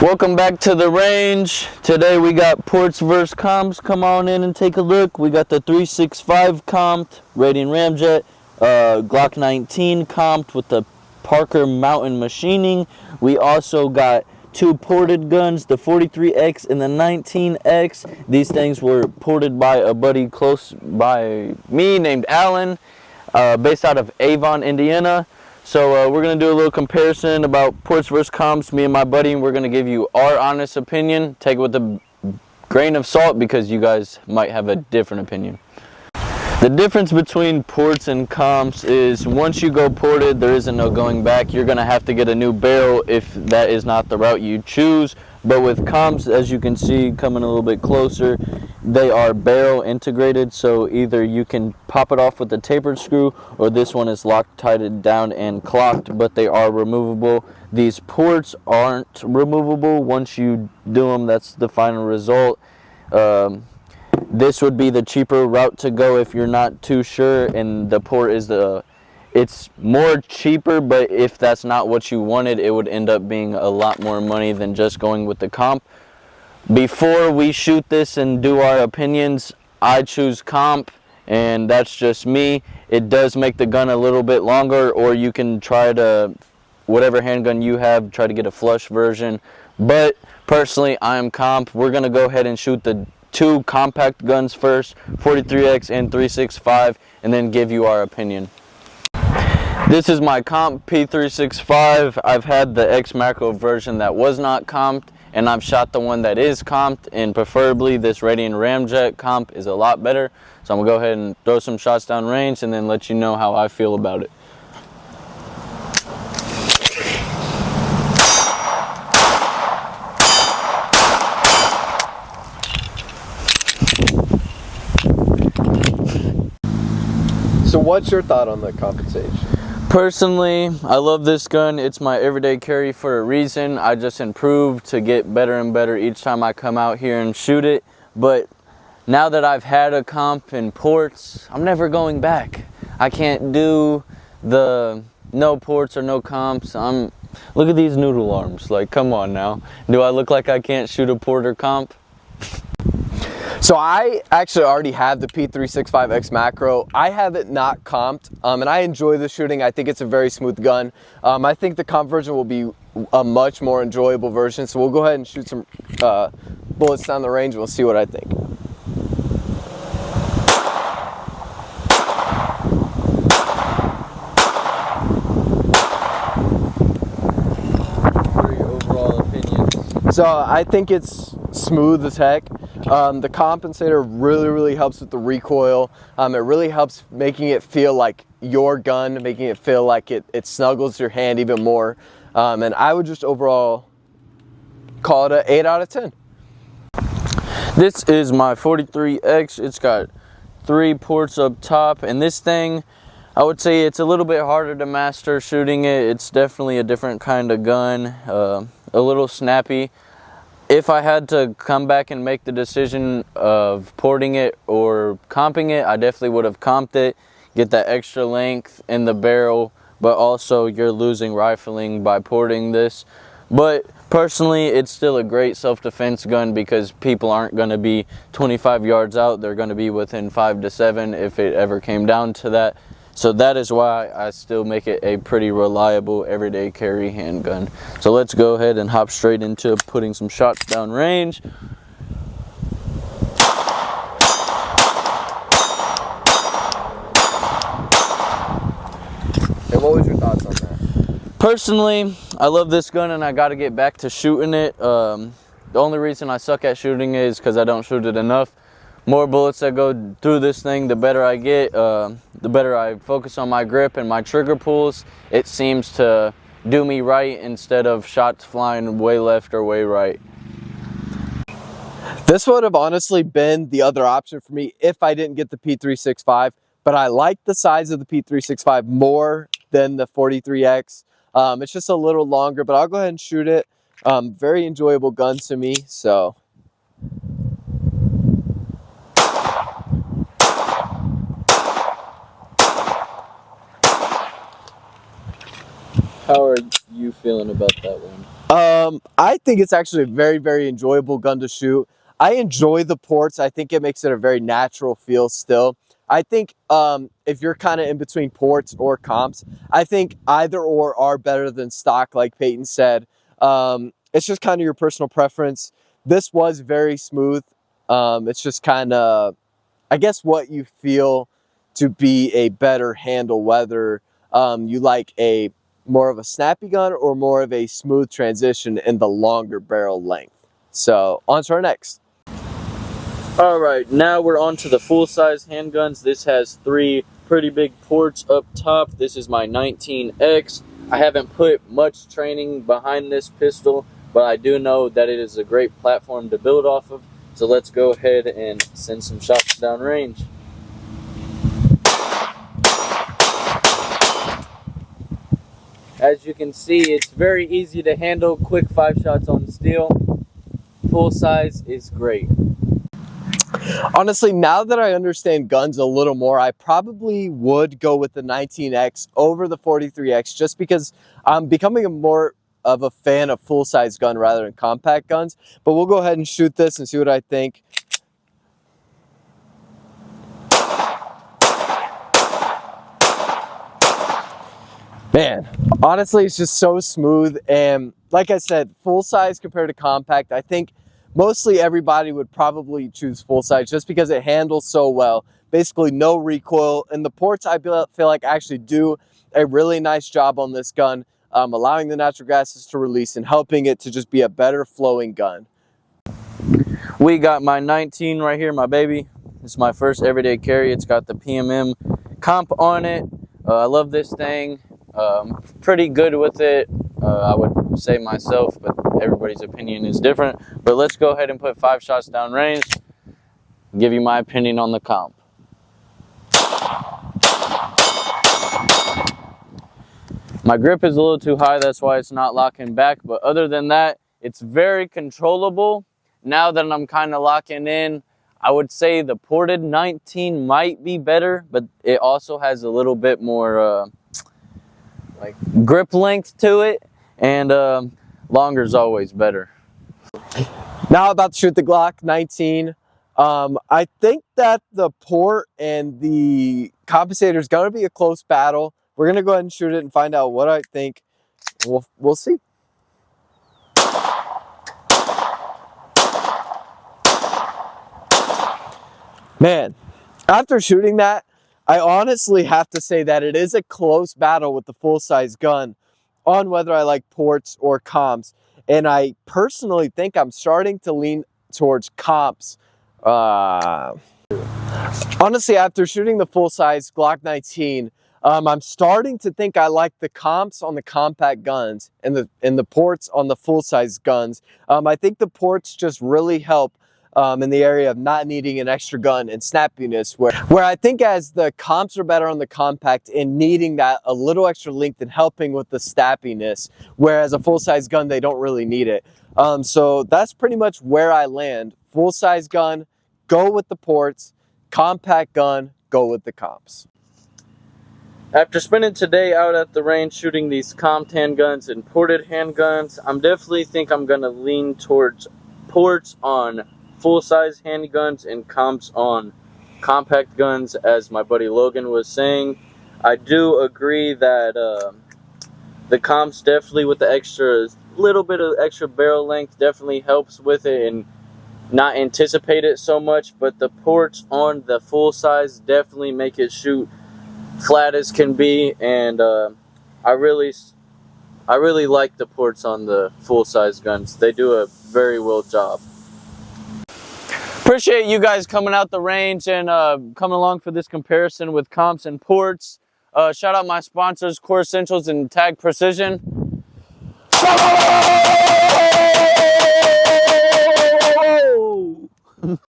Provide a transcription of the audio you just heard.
Welcome back to the range. Today we got ports versus comps. Come on in and take a look. We got the 365 comped Radian Ramjet, Glock 19 comped with the Parker Mountain machining. We also got two ported guns, the 43X and the 19X. These things were ported by a buddy close by me named Alan, based out of Avon, Indiana. So we're going to do a little comparison about ports versus comps, me and my buddy, and we're going to give you our honest opinion. Take it with a grain of salt because you guys might have a different opinion. The difference between ports and comps is once you go ported, there isn't no going back. You're going to have to get a new barrel if that is not the route you choose. But with comps, as you can see, coming a little bit closer, they are barrel integrated, so either you can pop it off with a tapered screw or this one is Loctited down and clocked, but they are removable. These ports aren't removable. Once you do them, that's the final result. This would be the cheaper route to go if you're not too sure, and the port is it's more cheaper, but if that's not what you wanted, it would end up being a lot more money than just going with the comp. Before we shoot this and do our opinions, I choose comp, and that's just me. It does make the gun a little bit longer, or you can try to, whatever handgun you have, try to get a flush version. But personally, I am comp. We're going to go ahead and shoot the two compact guns first, 43X and 365, and then give you our opinion. This is my comp P365. I've had the X macro version that was not comped, and I've shot the one that is comped, and preferably this Radian Ramjet comp is a lot better. So I'm gonna go ahead and throw some shots down range and then let you know how I feel about it. So what's your thought on the compensation? Personally, I love this gun. It's my everyday carry for a reason. I just improve to get better and better each time I come out here and shoot it. But now that I've had a comp in ports, I'm never going back. I can't do the no ports or no comps. Look at these noodle arms. Like, come on now. Do I look like I can't shoot a port or comp? So I actually already have the P365X macro. I have it not comped, and I enjoy the shooting. I think it's a very smooth gun. I think the comp version will be a much more enjoyable version. So we'll go ahead and shoot some bullets down the range and we'll see what I think. What are your overall opinions? So I think it's smooth as heck. The compensator really helps with the recoil. It really helps making it feel like your gun, making it feel like it snuggles your hand even more. And I would just overall call it an 8 out of 10. This is my 43X. It's got 3 ports up top, and this thing, I would say it's a little bit harder to master shooting it. It's definitely a different kind of gun, a little snappy. If I had to come back and make the decision of porting it or comping it, I definitely would have comped it, get that extra length in the barrel, but also you're losing rifling by porting this. But personally, it's still a great self-defense gun because people aren't going to be 25 yards out. They're going to be within 5 to 7 if it ever came down to that. So that is why I still make it a pretty reliable everyday carry handgun. So let's go ahead and hop straight into putting some shots down range. And what was your thoughts on that? Personally, I love this gun and I got to get back to shooting it. The only reason I suck at shooting it is because I don't shoot it enough. More bullets that go through this thing, the better I get, the better I focus on my grip and my trigger pulls. It seems to do me right instead of shots flying way left or way right. This would have honestly been the other option for me if I didn't get the P365, but I like the size of the P365 more than the 43X. It's just a little longer, but I'll go ahead and shoot it. Very enjoyable gun to me, so. How are you feeling about that one? I think it's actually a very, very enjoyable gun to shoot. I enjoy the ports. I think it makes it a very natural feel still. I think if you're kind of in between ports or comps, I think either or are better than stock, like Peyton said. It's just kind of your personal preference. This was very smooth. It's just kind of, I guess, what you feel to be a better handle, whether you like a more of a snappy gun or more of a smooth transition in the longer barrel length. So on to our next. All right, now we're on to the full-size handguns. This has 3 pretty big ports up top. This is my 19X. I haven't put much training behind this pistol, but I do know that it is a great platform to build off of. So let's go ahead and send some shots downrange. As you can see, it's very easy to handle. Quick 5 shots on steel. Full size is great. Honestly, now that I understand guns a little more, I probably would go with the 19X over the 43X just because I'm becoming more of a fan of full-size gun rather than compact guns. But we'll go ahead and shoot this and see what I think. Man, honestly, it's just so smooth. And like I said, full-size compared to compact, I think mostly everybody would probably choose full size just because it handles so well. Basically no recoil, and the ports I feel like actually do a really nice job on this gun, allowing the natural gases to release and helping it to just be a better flowing gun. We got my 19 right here, my baby. It's my first everyday carry. It's got the PMM comp on it. I love this thing. Pretty good with it, I would say myself, but everybody's opinion is different. But let's go ahead and put 5 shots downrange, give you my opinion on the comp. My grip is a little too high, that's why it's not locking back, but other than that, it's very controllable. Now that I'm kind of locking in, I would say the ported 19 might be better, but it also has a little bit more like grip length to it, and longer is always better. Now about to shoot the Glock 19. I think that the port and the compensator is going to be a close battle. We're going to go ahead and shoot it and find out what I think. We'll see. Man, after shooting that, I honestly have to say that it is a close battle with the full-size gun on whether I like ports or comps. And I personally think I'm starting to lean towards comps. Honestly, after shooting the full-size Glock 19, I'm starting to think I like the comps on the compact guns and the ports on the full-size guns. I think the ports just really help in the area of not needing an extra gun and snappiness, where I think as the comps are better on the compact and needing that a little extra length and helping with the snappiness, whereas a full-size gun, they don't really need it. So that's pretty much where I land. Full-size gun, go with the ports. Compact gun, go with the comps. After spending today out at the range shooting these comped handguns and ported handguns, I'm definitely think I'm going to lean towards ports on full-size handguns and comps on compact guns, as my buddy Logan was saying. I do agree that the comps definitely with the little bit of extra barrel length definitely helps with it and not anticipate it so much, but the ports on the full-size definitely make it shoot flat as can be, and I really like the ports on the full-size guns. They do a very well job. Appreciate you guys coming out the range and coming along for this comparison with comps and ports. Shout out my sponsors, Core Essentials and Tag Precision.